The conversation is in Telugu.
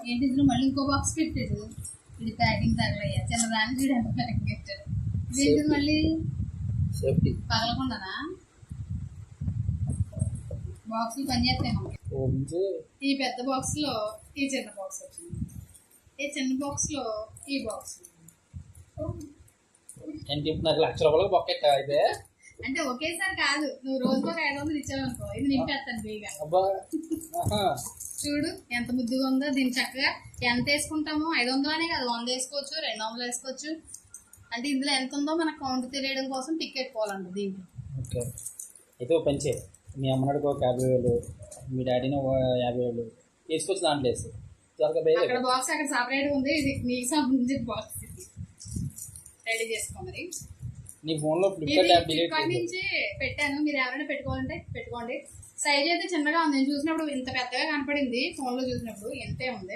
ఏంటి ఇందులో మళ్ళీ ఇంకో బాక్స్ పెట్టాడు. ఇది ప్యాకింగ్ తగలయ్యా చిన్న దాన్ని చూడు ఎంత ప్యాకింగ్ పెట్టాడు. ఇదేంటి మళ్ళీ పగలకుండానా బాక్సులు పనిచేస్తాయి మనకి. ఈ పెద్ద బాక్స్ లో ఈ చిన్న బాక్స్ వచ్చింది, ఈ చిన్న బాక్స్ లో ఈ బాక్స్. నాకు ₹1,00,000 బొక్కెట్ అయితే అంటే ఒకేసారి కాదు, నువ్వు రోజుకు ఒక 500 ఇచ్చావనుకో ఇది నింపేస్తాను బేగా. చూడు ఎంత ముద్దుగా ఉందో. దీన్ని చక్కగా ఎంత వేసుకుంటామో 500 కాదు 100 వేసుకోవచ్చు, 200 వేసుకోవచ్చు. అంటే ఇందులో ఎంత ఉందో మనకు కౌంట్ తెలియడం కోసం టిక్ పెట్టుకోవాలంట దీంట్లో. ఓకే అయితే పంచే మీ అమ్మనాడికి ఒక 50,000, మీ డాడీని ఒక 50,000 వేసుకొచ్చి దాంట్లో వేసి అక్కడ బాక్స్ అక్కడ సపరేట్ ఉంది. ఇది మీకు సంబంధించిన బాక్స్ రెడీ చేసుకో. మరి నీ ఫోన్లో ఫ్లిప్కార్ట్ నుంచి పెట్టాను, మీరు ఎవరైనా పెట్టుకోవాలంటే పెట్టుకోండి. సైజ్ అయితే చిన్నగా ఉంది, నేను చూసినప్పుడు ఇంత పెద్దగా కనపడింది, ఫోన్లో చూసినప్పుడు ఇంతే ఉంది.